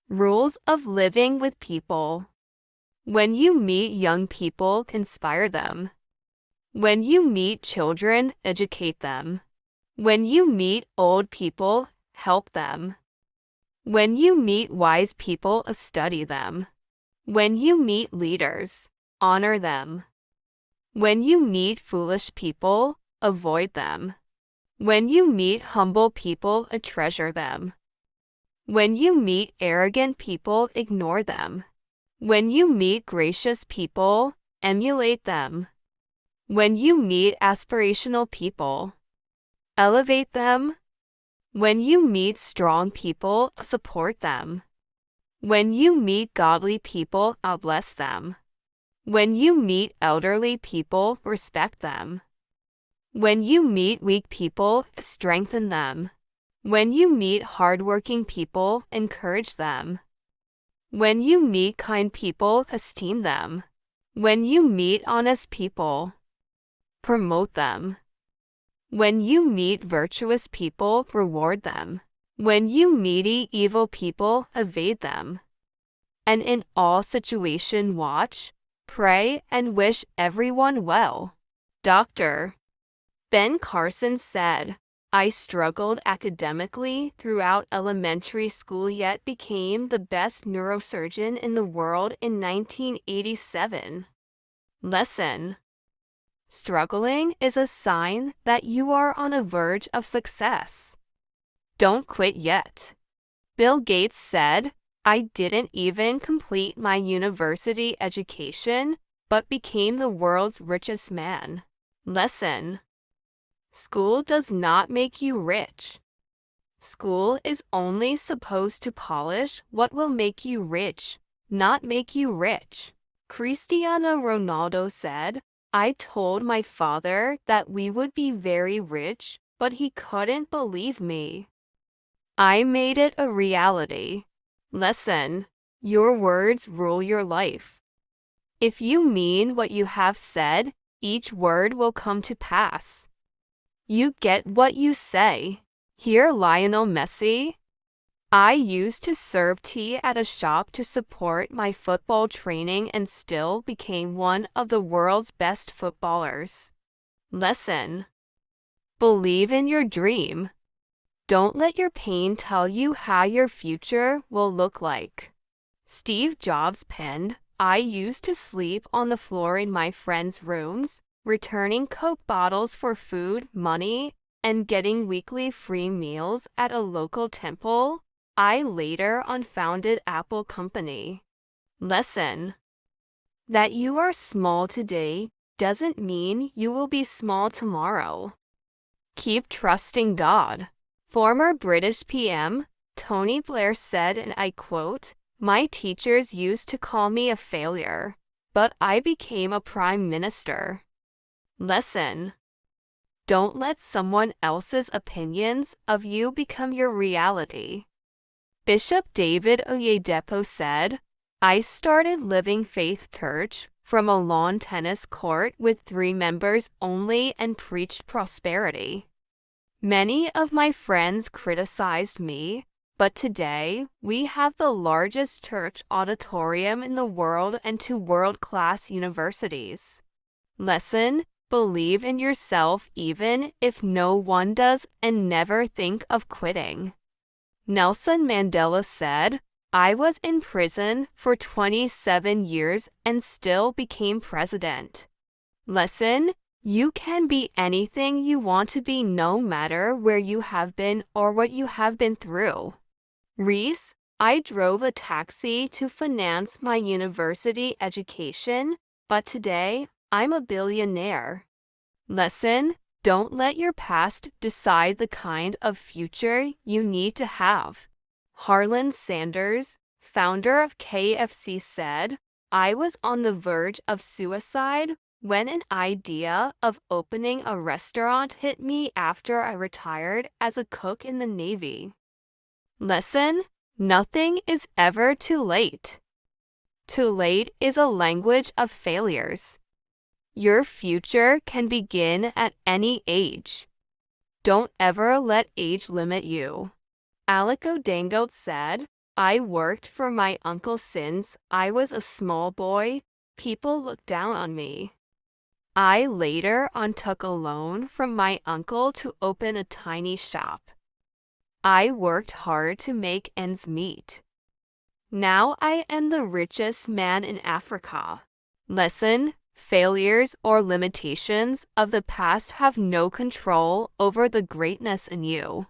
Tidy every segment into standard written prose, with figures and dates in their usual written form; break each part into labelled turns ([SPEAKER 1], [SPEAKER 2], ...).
[SPEAKER 1] Rules of living with people. When you meet young people, inspire them. When you meet children, educate them. When you meet old people, help them. When you meet wise people, study them. When you meet leaders, honor them. When you meet foolish people, avoid them. When you meet humble people, treasure them. When you meet arrogant people, ignore them. When you meet gracious people, emulate them. When you meet aspirational people, elevate them. When you meet strong people, support them. When you meet godly people, bless them. When you meet elderly people, respect them. When you meet weak people, strengthen them. When you meet hardworking people, encourage them. When you meet kind people, esteem them. When you meet honest people, promote them. When you meet virtuous people, reward them. When you meet evil people, evade them. And in all situations, watch, pray, and wish everyone well. Dr. Ben Carson said, I struggled academically throughout elementary school yet became the best neurosurgeon in the world in 1987. Lesson: struggling is a sign that you are on the verge of success. Don't quit yet. Bill Gates said, I didn't even complete my university education, but became the world's richest man. Lesson: school does not make you rich. School is only supposed to polish what will make you rich, not make you rich. Cristiano Ronaldo said, I told my father that we would be very rich, but he couldn't believe me. I made it a reality. Lesson: your words rule your life. If you mean what you have said, each word will come to pass. You get what you say. Hear Lionel Messi. I used to serve tea at a shop to support my football training and still became one of the world's best footballers. Lesson: believe in your dream. Don't let your pain tell you how your future will look like. Steve Jobs penned, I used to sleep on the floor in my friends' rooms, returning Coke bottles for food, money, and getting weekly free meals at a local temple. I later on founded Apple Company. Lesson: that you are small today doesn't mean you will be small tomorrow. Keep trusting God. Former British PM Tony Blair said, and I quote, my teachers used to call me a failure, but I became a prime minister. Lesson: don't let someone else's opinions of you become your reality. Bishop David Oyedepo said, I started Living Faith Church from a lawn tennis court with 3 members only and preached prosperity. Many of my friends criticized me, but today we have the largest church auditorium in the world and 2 world-class universities. Lesson: believe in yourself even if no one does and never think of quitting. Nelson Mandela said, I was in prison for 27 years and still became president. Lesson: you can be anything you want to be no matter where you have been or what you have been through. Reese, I drove a taxi to finance my university education, but today I'm a billionaire. Lesson: don't let your past decide the kind of future you need to have. Harlan Sanders, founder of KFC, said, I was on the verge of suicide when an idea of opening a restaurant hit me after I retired as a cook in the Navy. Lesson: nothing is ever too late. Too late is a language of failures. Your future can begin at any age. Don't ever let age limit you. Aliko Dangote said, I worked for my uncle since I was a small boy. People looked down on me. I later on took a loan from my uncle to open a tiny shop. I worked hard to make ends meet. Now I am the richest man in Africa. Lesson: failures or limitations of the past have no control over the greatness in you.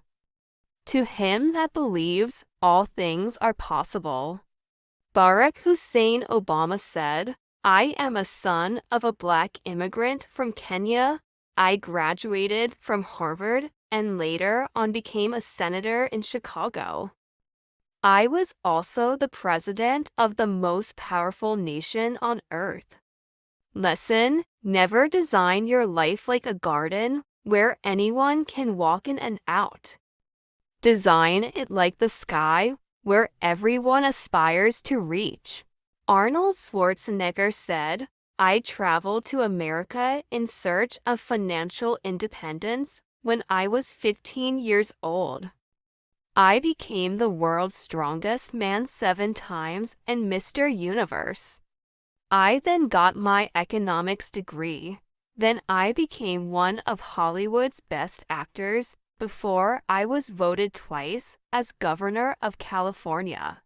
[SPEAKER 1] To him that believes, all things are possible. Barack Hussein Obama said, I am a son of a black immigrant from Kenya. I graduated from Harvard and later on became a senator in Chicago. I was also the president of the most powerful nation on earth. Lesson: never design your life like a garden where anyone can walk in and out. Design it like the sky where everyone aspires to reach. Arnold Schwarzenegger said, I traveled to America in search of financial independence when I was 15 years old. I became the world's strongest man 7 times and Mr. Universe. I then got my economics degree. Then I became one of Hollywood's best actors before I was voted twice as governor of California.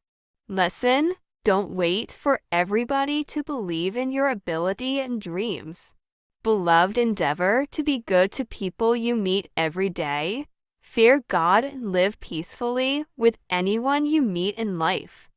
[SPEAKER 1] Lesson: don't wait for everybody to believe in your ability and dreams. Beloved, endeavor to be good to people you meet every day. Fear God and live peacefully with anyone you meet in life.